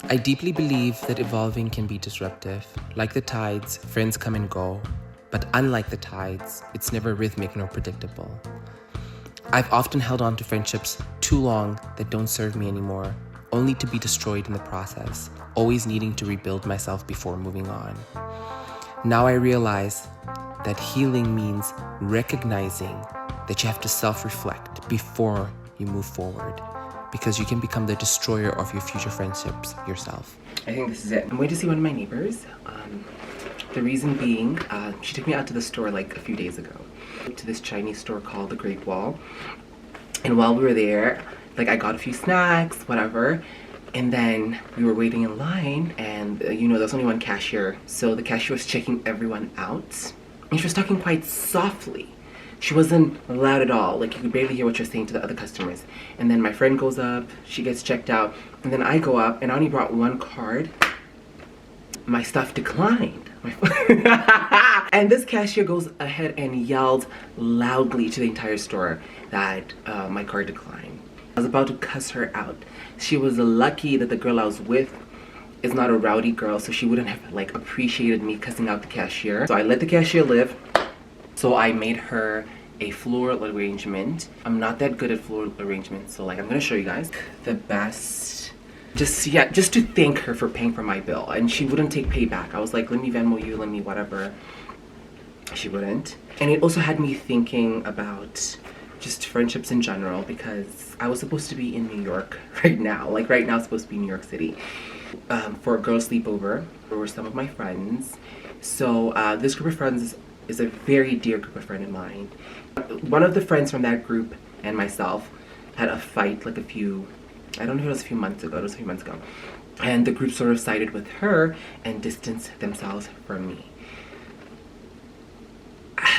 I deeply believe that evolving can be disruptive. Like the tides, friends come and go. But unlike the tides, it's never rhythmic nor predictable. I've often held on to friendships too long that don't serve me anymore, only to be destroyed in the process, always needing to rebuild myself before moving on. Now I realize that healing means recognizing that you have to self-reflect before you move forward, because you can become the destroyer of your future friendships yourself. I think this is it. I'm going to see one of my neighbors. The reason being, she took me out to the store like a few days ago, to this Chinese store called the Great Wall. And while we were there, like I got a few snacks, whatever. And then we were waiting in line, and there's only one cashier. So the cashier was checking everyone out. And she was talking quite softly. She wasn't loud at all. Like you could barely hear what she was saying to the other customers. And then my friend goes up, she gets checked out. And then I go up, and I only brought one card. My stuff declined. And this cashier goes ahead and yelled loudly to the entire store that my card declined. I was about to cuss her out. She was lucky that the girl I was with is not a rowdy girl, so she wouldn't have like appreciated me cussing out the cashier. So I let the cashier live. So I made her a floral arrangement. I'm not that good at floral arrangements, so like I'm gonna show you guys the best. Just to thank her for paying for my bill, and she wouldn't take payback. I was like, let me Venmo you, let me whatever. She wouldn't. And it also had me thinking about just friendships in general, because I was supposed to be in New York right now. Like right now, it's supposed to be New York City for a girl sleepover. There were some of my friends. So this group of friends is a very dear group of friends of mine. One of the friends from that group and myself had a fight like I don't know if it was a few months ago. It was a few months ago. And the group sort of sided with her and distanced themselves from me.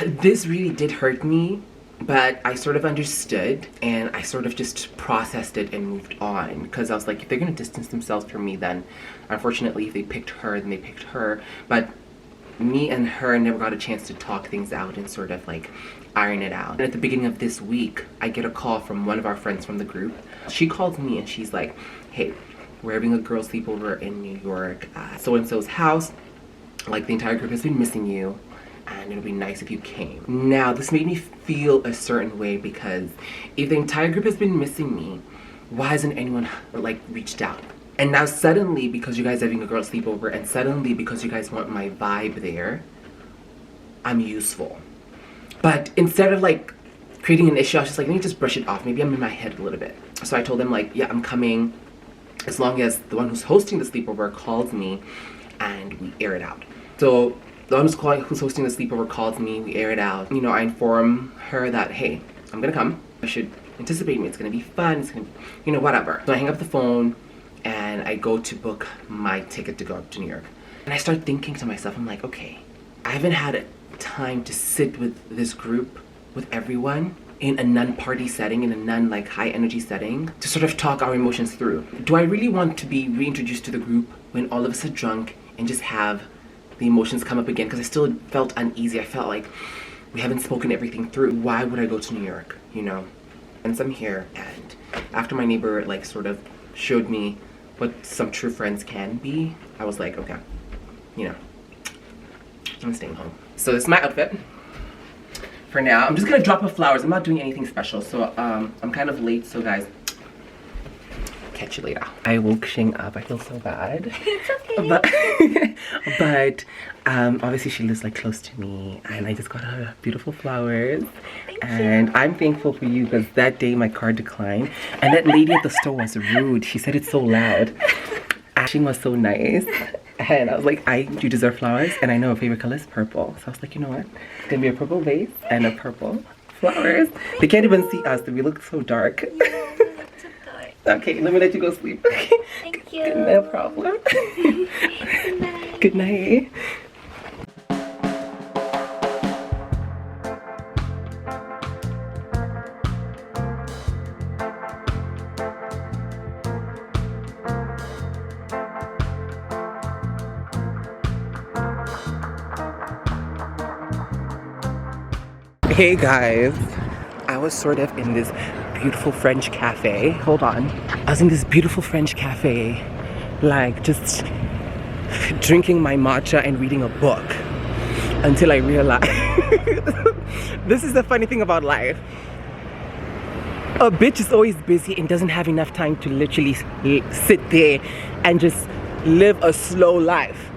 This really did hurt me, but I sort of understood, and I sort of just processed it and moved on, because I was like, if they're going to distance themselves from me, then unfortunately if they picked her, then they picked her. But me and her never got a chance to talk things out and sort of like iron it out. And at the beginning of this week, I get a call from one of our friends from the group. She calls me and she's like, hey, we're having a girl sleepover in New York, so-and-so's house. Like the entire group has been missing you, and it would be nice if you came. Now, this made me feel a certain way, because if the entire group has been missing me, why hasn't anyone like reached out? And now suddenly, because you guys are having a girl sleepover, and suddenly because you guys want my vibe there, I'm useful. But instead of like creating an issue, I was just like, let me just brush it off. Maybe I'm in my head a little bit. So I told them like, yeah, I'm coming, as long as the one who's hosting the sleepover calls me and we air it out. So the one who's hosting the sleepover calls me, we air it out. I inform her that, hey, I'm gonna come. I should anticipate me. It's gonna be fun. It's gonna be, whatever. So I hang up the phone and I go to book my ticket to go up to New York. And I start thinking to myself, I'm like, okay, I haven't had time to sit with this group, with everyone, in a non-party setting, in a non-like high energy setting, to sort of talk our emotions through. Do I really want to be reintroduced to the group when all of us are drunk and just have the emotions come up again? Because I still felt uneasy. I felt like we haven't spoken everything through. Why would I go to New York, And I'm here, and after my neighbor like sort of showed me what some true friends can be, I was like, okay, I'm staying home. So this is my outfit for now. I'm just gonna drop off flowers. I'm not doing anything special, so I'm kind of late, so guys, catch you later. I woke Shing up. I feel so bad. It's okay. But obviously she lives like close to me, and I just got her beautiful flowers. And I'm thankful for you, because that day my card declined, and that lady at the store was rude. She said it so loud. Shing was so nice. And I was like, you deserve flowers, and I know her favorite color is purple. So I was like, you know what? It's gonna be a purple vase and a purple flowers. They can't even see us, we look so dark. Okay, let me let you go sleep. Thank you. No problem. Good night. Good night. Hey guys, I was sort of in this beautiful French cafe. Hold on. I was in this beautiful French cafe like just drinking my matcha and reading a book until I realized this is the funny thing about life. A bitch is always busy and doesn't have enough time to literally sit there and just live a slow life.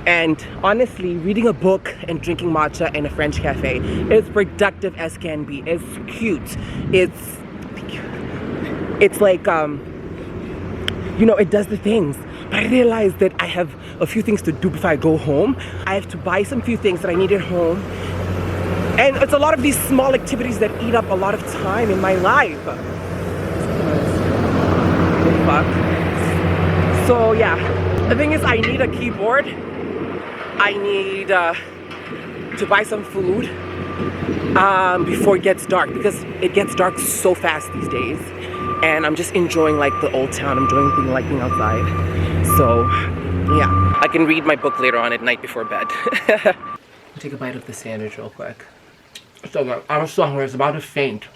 And honestly, reading a book and drinking matcha in a French cafe is productive as can be. It's cute. It's like, you know, it does the things. But I realized that I have a few things to do before I go home. I have to buy some few things that I need at home. And it's a lot of these small activities that eat up a lot of time in my life. Fuck. So yeah, the thing is I need a keyboard. I need to buy some food before it gets dark, because it gets dark so fast these days. And I'm just enjoying like the old town. I'm enjoying being outside. So yeah, I can read my book later on at night before bed. Take a bite of the sandwich real quick. So good. I was so hungry. I was about to faint.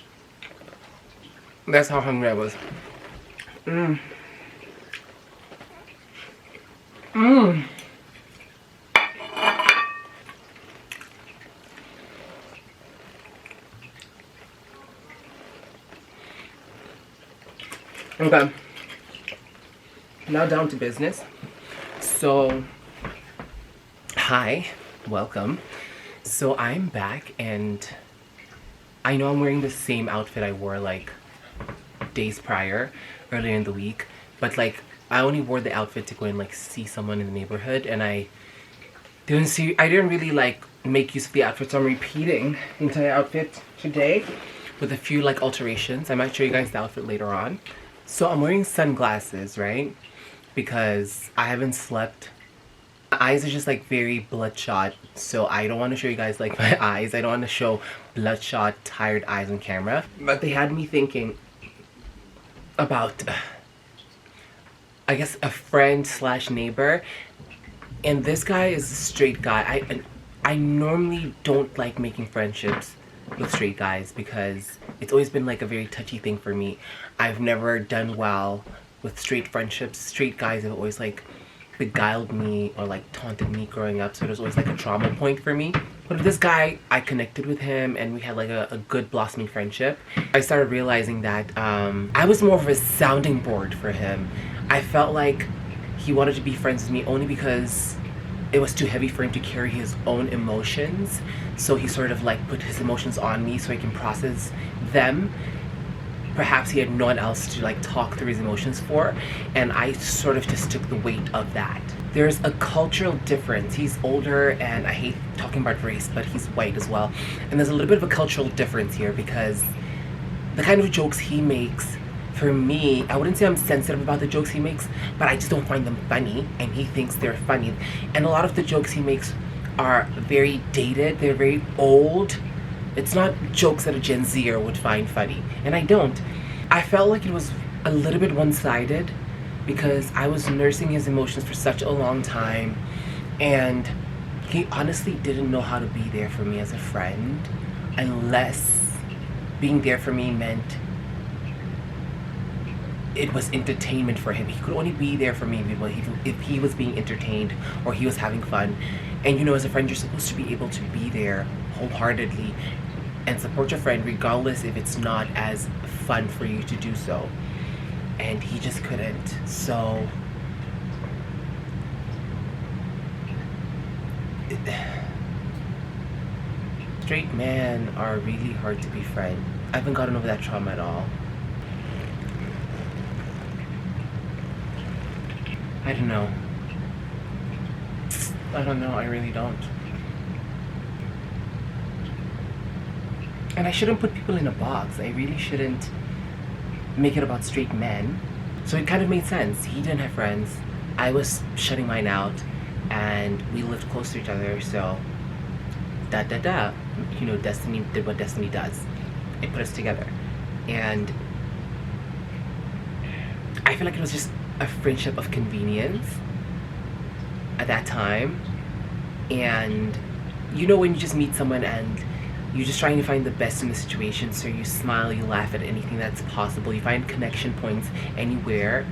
That's how hungry I was. Okay. Now down to business. So, hi, welcome. So I'm back, and I know I'm wearing the same outfit I wore like days prior, earlier in the week, but like I only wore the outfit to go and like see someone in the neighborhood, and I didn't really like make use of the outfit, so I'm repeating the entire outfit today with a few like alterations. I might show you guys the outfit later on. So I'm wearing sunglasses, right? Because I haven't slept. My eyes are just like very bloodshot, so I don't want to show you guys like my eyes. I don't want to show bloodshot, tired eyes on camera. But they had me thinking about, I guess, a friend slash neighbor. And this guy is a straight guy. I normally don't like making friendships with straight guys because it's always been like a very touchy thing for me. I've never done well with straight friendships. Straight guys have always like beguiled me or like taunted me growing up, so it was always like a trauma point for me. But with this guy, I connected with him and we had like a good blossoming friendship. I started realizing that I was more of a sounding board for him. I felt like he wanted to be friends with me only because it was too heavy for him to carry his own emotions. So he sort of like put his emotions on me so I can process them. Perhaps he had no one else to like talk through his emotions for, and I sort of just took the weight of that. There's a cultural difference. He's older, and I hate talking about race, but he's white as well. And there's a little bit of a cultural difference here because the kind of jokes he makes, for me, I wouldn't say I'm sensitive about the jokes he makes, but I just don't find them funny, and he thinks they're funny. And a lot of the jokes he makes are very dated, they're very old. It's not jokes that a Gen Zer would find funny, and I don't. I felt like it was a little bit one-sided because I was nursing his emotions for such a long time, and he honestly didn't know how to be there for me as a friend unless being there for me meant it was entertainment for him. He could only be there for me if he was being entertained or he was having fun. And you know, as a friend, you're supposed to be able to be there wholeheartedly and support your friend regardless if it's not as fun for you to do so. And he just couldn't. So straight men are really hard to befriend. I haven't gotten over that trauma at all. I don't know. I really don't. And I shouldn't put people in a box. I really shouldn't make it about straight men. So it kind of made sense. He didn't have friends. I was shutting mine out. And we lived close to each other, so you know, destiny did what destiny does. It put us together. And I feel like it was just a friendship of convenience at that time. And you know, when you just meet someone and you're just trying to find the best in the situation, so you smile, you laugh at anything that's possible, you find connection points anywhere.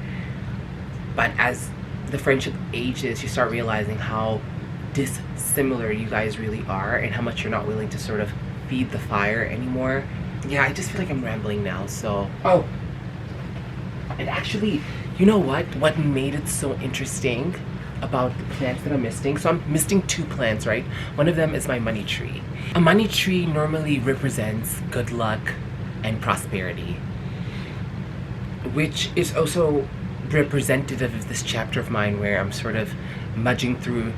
But as the friendship ages, you start realizing how dissimilar you guys really are and how much you're not willing to sort of feed the fire anymore. Yeah, I just feel like I'm rambling now, so... Oh! And actually, you know what made it so interesting about the plants that I'm misting? So I'm misting 2 plants, right? One of them is my money tree. A money tree normally represents good luck and prosperity, which is also representative of this chapter of mine where I'm sort of mudging through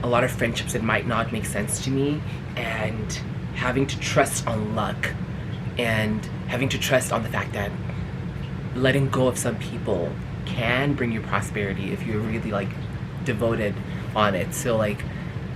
a lot of friendships that might not make sense to me and having to trust on luck and having to trust on the fact that letting go of some people can bring you prosperity if you're really like devoted on it. So like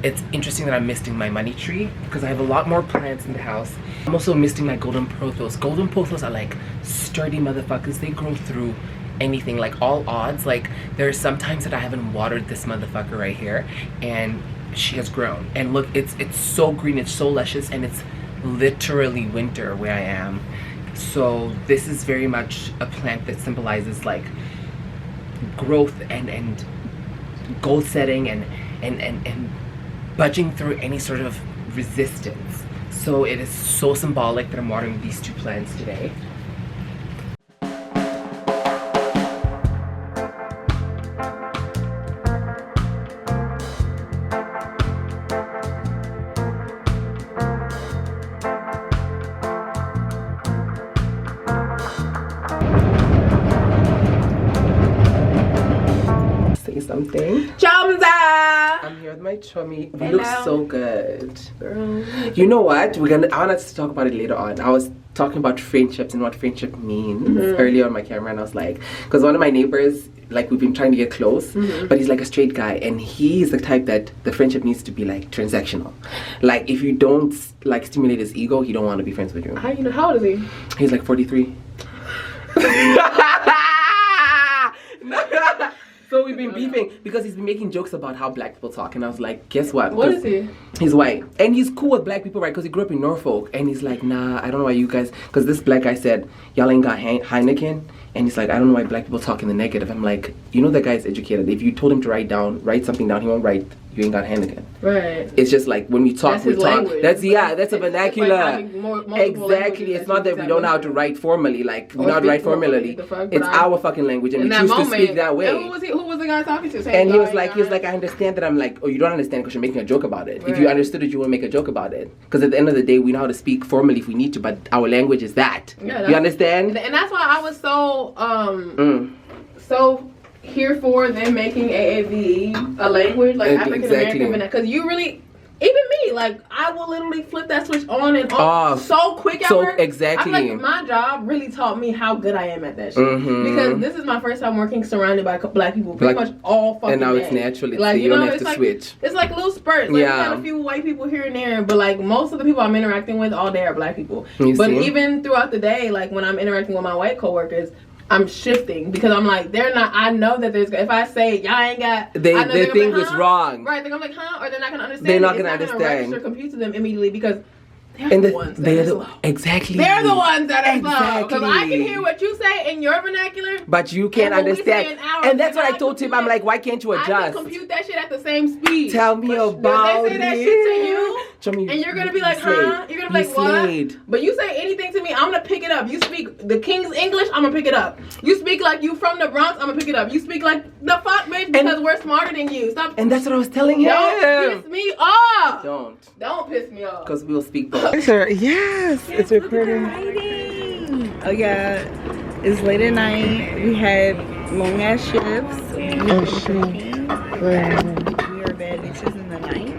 it's interesting that I'm misting my money tree because I have a lot more plants in the house. I'm also misting my golden pothos. Golden pothos are like sturdy motherfuckers. They grow through anything, like all odds. Like there are some times that I haven't watered this motherfucker right here and she has grown. And look, it's so green, it's so luscious, and it's literally winter where I am. So this is very much a plant that symbolizes like growth and goal setting and budging through any sort of resistance. So it is so symbolic that I'm watering these 2 plants today. Something. Chumza! I'm here with my chummy. We look so good. Girl. You know what? I want us to talk about it later on. I was talking about friendships and what friendship means earlier on my camera, and I was like, because one of my neighbors, like, we've been trying to get close, but he's like a straight guy, and he's the type that the friendship needs to be like transactional. Like if you don't like stimulate his ego, he don't want to be friends with you. How old is he? He's like 43. So we've been beefing because he's been making jokes about how black people talk, and I was like, guess what? What is he? He's white, and he's cool with black people, right? Because he grew up in Norfolk, and he's like, nah, I don't know why you guys, because this black guy said, y'all ain't got Heineken, and he's like, I don't know why black people talk in the negative. I'm like, you know that guy's educated. If you told him to write something down, he won't write, you ain't got Heineken. Right. It's just like when we talk, we talk. Language. That's a vernacular. Like exactly. It's not that we don't know how to write formally. Like we know how to write formally. It's our fucking language, and we choose to speak that way. Who was the guy talking to? And he was like, I understand that. I'm like, oh, you don't understand because you're making a joke about it. Right. If you understood it, you wouldn't make a joke about it. Because at the end of the day, we know how to speak formally if we need to, but our language is that. Yeah, you understand? And that's why I was so so here for them making AAVE a language, like African American, because you really, even me, like I will literally flip that switch on and off so quick at work. Exactly. I feel like my job really taught me how good I am at that shit. Because this is my first time working surrounded by black people, pretty much all fucking and now day. It's naturally, like, so you don't have to switch. It's like little spurts. Like, you got a few white people here and there, but like most of the people I'm interacting with all day are black people. Even throughout the day, like when I'm interacting with my white coworkers, I'm shifting because I'm like, they're not, I know that there's, if I say y'all ain't got, they think it's wrong. Right, they're gonna be like, huh? Or they're not gonna understand. They're not gonna understand. Register compute to them immediately because they're the ones that are slow. Exactly. They're the ones that are slow. Because I can hear what you say in your vernacular, but you can't understand. And that's what I told him. I'm like, why can't you adjust? I can compute that shit at the same speed. Tell me about it. They say that shit to you, and you're gonna be like, huh? You're gonna be like, what? But you say anything to me, I'm gonna pick it up. You speak the King's English, I'm gonna pick it up. You speak like you from the Bronx, I'm gonna pick it up. You speak like the fuck, bitch, because we're smarter than you. Stop. And that's what I was telling him. Don't piss me off. Don't piss me off. Because we'll speak both. Yes, it's recording. Oh yeah, it's late at night. We had long ass shifts. We are bad bitches in the night.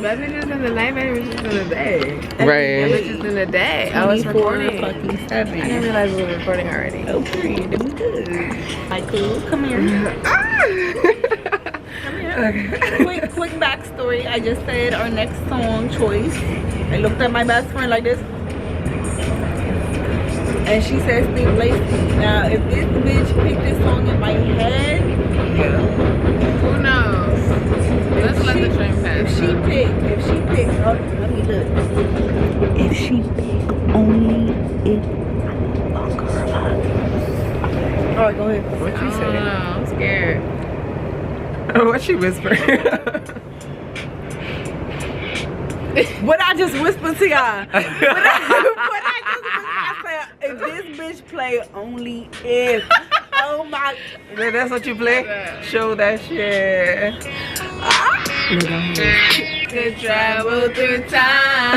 Bad bitches in the night, bad bitches in the day. Right. Bad bitches in the day. I was recording. Fucking 7. I didn't realize we were recording already. Okay, then we good. Michael, come here. Okay. Quick backstory. I just said our next song choice. I looked at my best friend like this, and she says Steve Lacy. Now, if this bitch picked this song in my head, who knows? Let's let the train pass. If she picked, oh, let me look. If she picked only if I fuck her up. Alright, go ahead. What you say? I'm scared. What she whispering? What I just whispered to y'all. What I just whispered, I said, if this bitch play only if. Oh my. Yeah, that's what you play? Show that shit. To travel through time.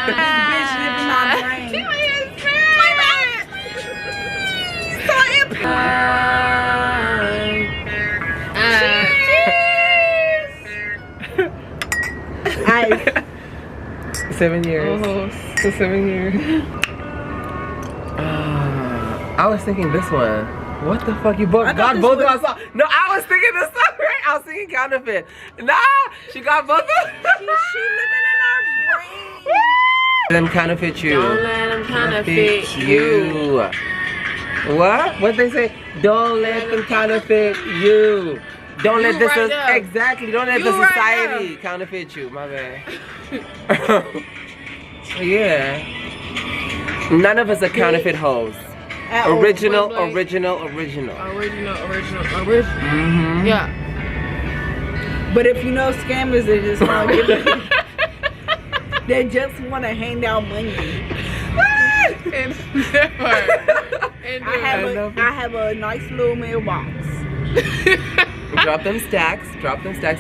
This bitch living my brain. Ice. 7 years. So 7 years. I was thinking this one. What the fuck? You both got both of us off. No, I was thinking this song, right? I was thinking counterfeit. Nah, she got both of us. She living in our brain. Let them counterfeit you. Don't let them counterfeit you. What? What they say? Don't let them counterfeit you. Don't let this exactly. Don't let the society counterfeit you. My bad. Yeah. None of us are counterfeit hoes. Original. Mm-hmm. Yeah. But if you know scammers, they just want to they just want to hand out money. I have a nice little mailbox. Drop them stacks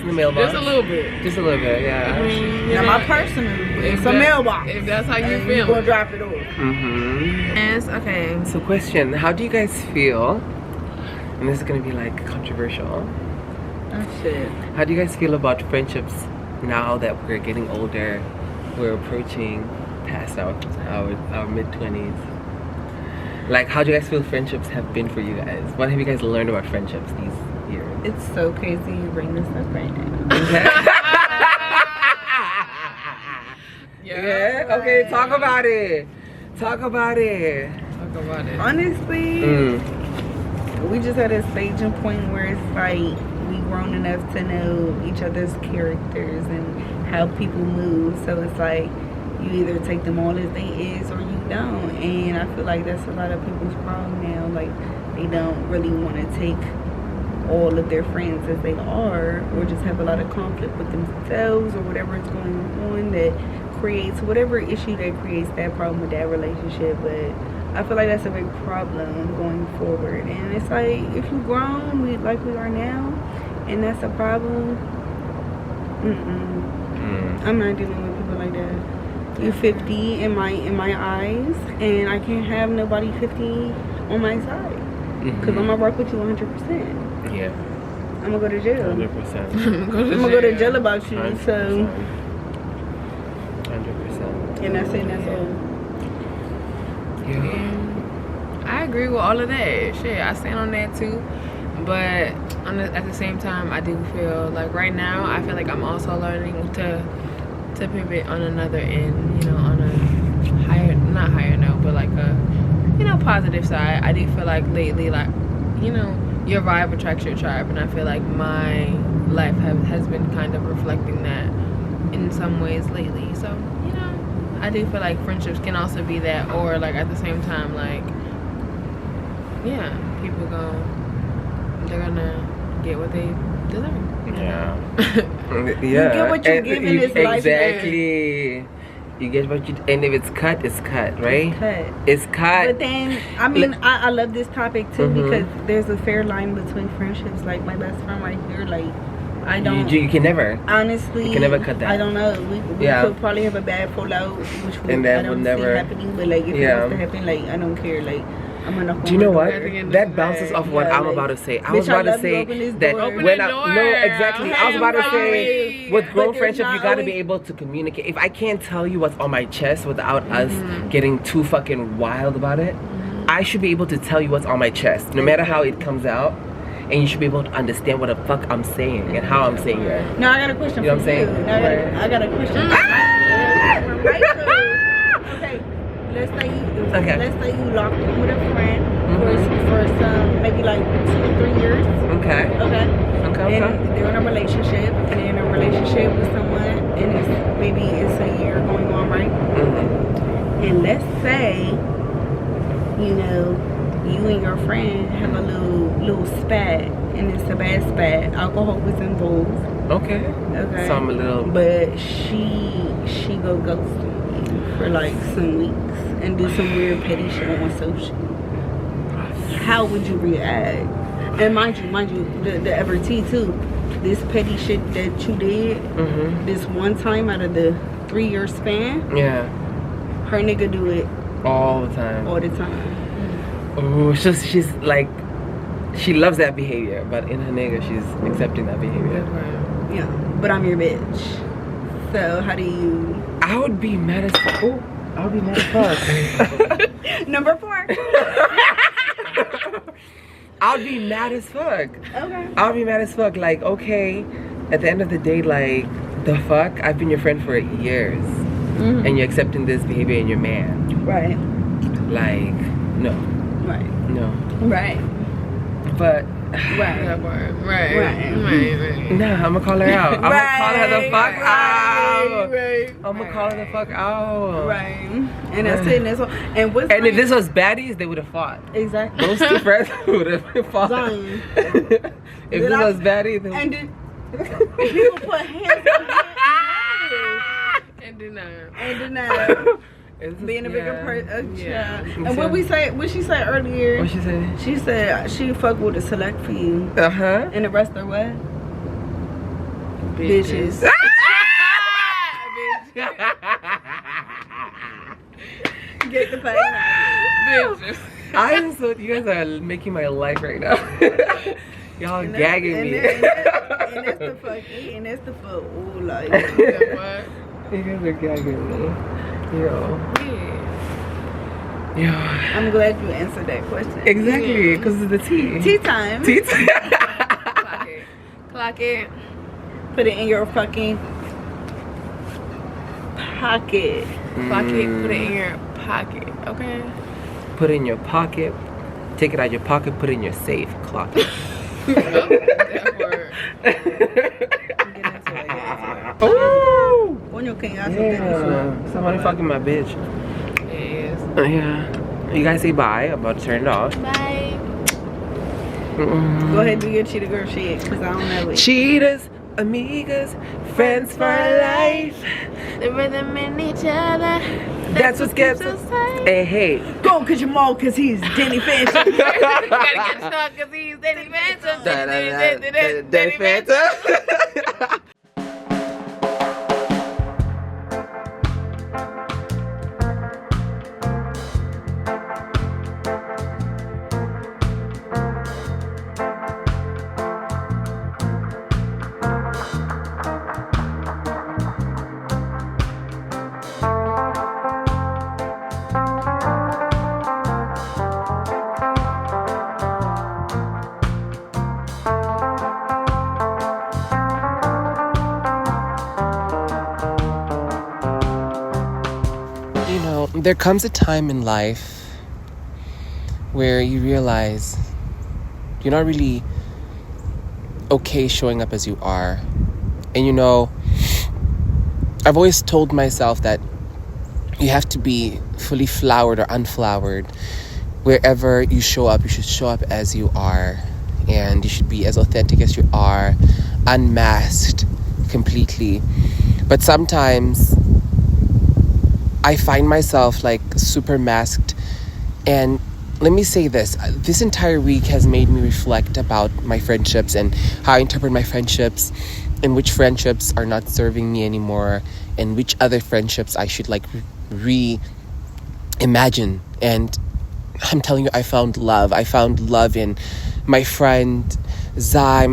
in the mailbox. Just a little bit. Yeah. I mean, Now my personal, it's a mailbox. If that's how you and feel. you're gonna drop it off. Yes, okay. So question, how do you guys feel, and this is gonna be like controversial, Oh shit. how do you guys feel about friendships now that we're getting older, we're approaching past our mid-20s? Like, how do you guys feel friendships have been for you guys? What have you guys learned about friendships these years? It's so crazy you bring this up right now. Yeah. Okay. Talk about it. Honestly, we just at a staging point where it's like we grown enough to know each other's characters and how people move. So it's like you either take them all as they is or you don't. And I feel like that's a lot of people's problem now. Like they don't really want to take all of their friends as they are, or just have a lot of conflict with themselves or whatever is going on that creates whatever issue that creates that problem with that relationship. But I feel like that's a big problem going forward. And it's like if you grown like we are now and that's a problem, I'm not dealing with people like that. You're 50 in my eyes, and I can't have nobody 50 on my side because I'm gonna work with you 100%. Yeah. I'm gonna go to jail. 100%. I'm gonna go to jail about you. 100%. So 100%. and that's it. That's all. Yeah. I agree with all of that. Shit, I stand on that too. But at the same time, I do feel like right now, I feel like I'm also learning to pivot on another end, you know, on a not higher note, but like a, you know, positive side. I do feel like lately, like, you know, your vibe attracts your tribe, and I feel like my life has been kind of reflecting that in some ways lately. So, you know, I do feel like friendships can also be that, or like at the same time, like, yeah, people they're gonna get what they deserve. Yeah. You get what you give in this life. Exactly. You get what you, and if it's cut, it's cut, right? It's cut. But then, I mean, I love this topic too because there's a fair line between friendships. Like my best friend right here, like I don't. You can never. Honestly, you can never cut that. I don't know. We could probably have a bad fallout, which I don't see happening. But like, if it was to happen, like I don't care. Like. Do you know what? That bounces off what I'm about to say. I was about to say that when I was about to say with grown friendship, you gotta be able to communicate. If I can't tell you what's on my chest without us getting too fucking wild about it, I should be able to tell you what's on my chest, no matter how it comes out, and you should be able to understand what the fuck I'm saying and how I'm saying it. Now I got a question. You know what I'm saying? I got a question. Okay. Let's say you locked in with a friend for some maybe like 2 or 3 years. Okay. And they're in a relationship, with someone, and it's a year going on, right? And let's say, you know, you and your friend have a little spat, and it's a bad spot. Alcohol was involved. Okay. Okay. So I'm a little. But she go ghosting me for like some weeks and do some weird petty shit on social. How would you react? And mind you, the ever tea too. This petty shit that you did, this one time out of the 3-year span. Yeah. Her nigga do it all the time. All the time. Oh, she's like, she loves that behavior, but in her nigga, she's accepting that behavior. Yeah, but I'm your bitch. So how do you? I would be mad as fuck. Oh, I would be mad as fuck. Number 4. I'll be mad as fuck. Okay. I'll be mad as fuck. Like, okay, at the end of the day, like, the fuck? I've been your friend for years. And you're accepting this behavior in your man. Right. Like, no. Right. No. Right. But. Right. Nah, I'm gonna call her out. I'm gonna call her the fuck out. Right. I'm gonna call her the fuck out. Right. And that's it. And what's and if this was baddies, they would have fought. Exactly. Those 2 friends would have fought. Zion. If this was baddies, then and did people put hands on hands and deny. And deny. Being a bigger person. Yeah. And what she said earlier? What she said? She said she fuck with a select few. And the rest are what? Bitches. Get the fuck out. Bitches. I'm so, you guys are making my life right now. Y'all gagging me. And that's the fucking, and that's the fuck. Ooh, like, what? You guys are gagging me. Yo. I'm glad you answered that question. Exactly, because it's the tea. Tea time. Tea time. Clock it. Put it in your fucking pocket. Clock it. Put it in your pocket. Okay. Put it in your pocket. Take it out your pocket. Put it in your safe. Clock it. Oh! Yeah. Somebody fucking my bitch. Yes. Yeah. You guys say bye. I'm about to turn it off. Bye. Go ahead and do your cheetah girl shit, because I don't know it. Cheetahs, amigas, friends for life. The rhythm in each other. That's what gets us. Hey, hey. Go catch him all, because he's Danny Phantom. Gotta get stuck because he's Danny Phantom. Danny Phantom. There comes a time in life where you realize you're not really okay showing up as you are. And you know, I've always told myself that you have to be fully flowered or unflowered. Wherever you show up, you should show up as you are. And you should be as authentic as you are, unmasked completely. But sometimes I find myself like super masked. And let me say this entire week has made me reflect about my friendships and how I interpret my friendships, and which friendships are not serving me anymore, and which other friendships I should like reimagine. And I'm telling you, I found love in my friend Zai,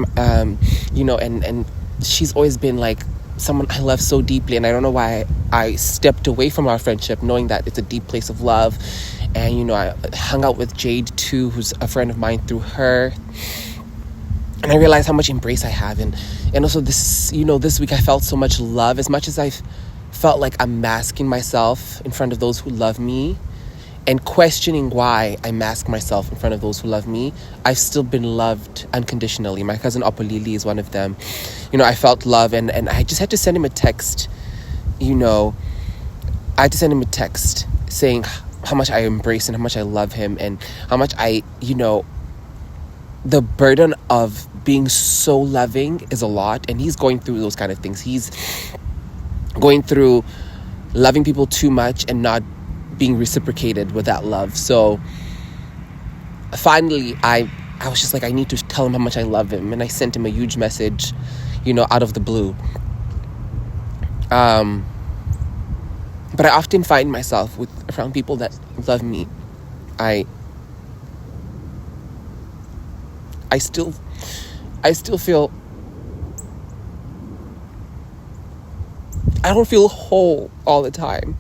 you know, and she's always been like someone I love so deeply, and I don't know why I stepped away from our friendship knowing that it's a deep place of love. And you know, I hung out with Jade too, who's a friend of mine, through her, and I realized how much embrace I have. And also this, you know, this week I felt so much love. As much as I felt like I'm masking myself in front of those who love me and questioning why I mask myself in front of those who love me, I've still been loved unconditionally. My cousin Opalili is one of them. You know, I felt love, and I just had to send him a text, you know. I had to send him a text saying how much I embrace and how much I love him, and how much I, you know, the burden of being so loving is a lot, and he's going through those kind of things. He's going through loving people too much and not being reciprocated with that love. So finally I was just like, I need to tell him how much I love him, and I sent him a huge message, out of the blue. But I often find myself around people that love me, I still feel, I don't feel whole all the time.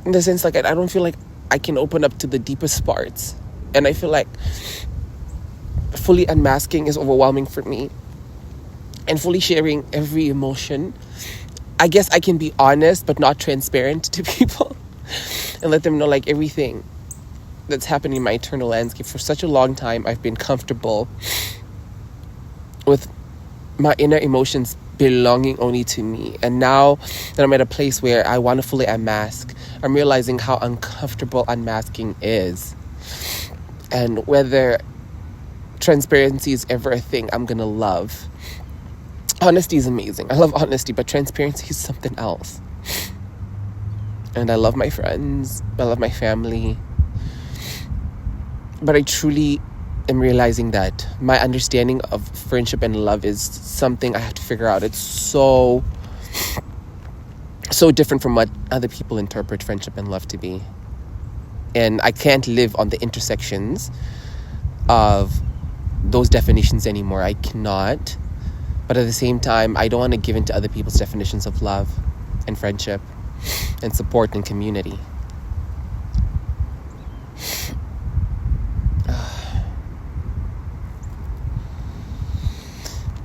In the sense, like, I don't feel like I can open up to the deepest parts. And I feel like fully unmasking is overwhelming for me. And fully sharing every emotion. I guess I can be honest, but not transparent to people. And let them know, like, everything that's happening in my internal landscape. For such a long time, I've been comfortable with my inner emotions belonging only to me. And now that I'm at a place where I want to fully unmask, I'm realizing how uncomfortable unmasking is. And whether transparency is ever a thing I'm gonna love. Honesty is amazing. I love honesty, but transparency is something else. And I love my friends. I love my family. But I truly am realizing that my understanding of friendship and love is something I have to figure out. It's so different from what other people interpret friendship and love to be. And I can't live on the intersections of those definitions anymore. I cannot. But at the same time, I don't want to give in to other people's definitions of love and friendship and support and community.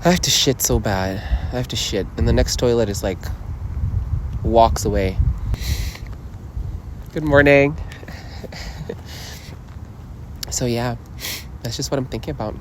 I have to shit so bad. I have to shit. And the next toilet is like walks away. Good morning. So yeah, that's just what I'm thinking about.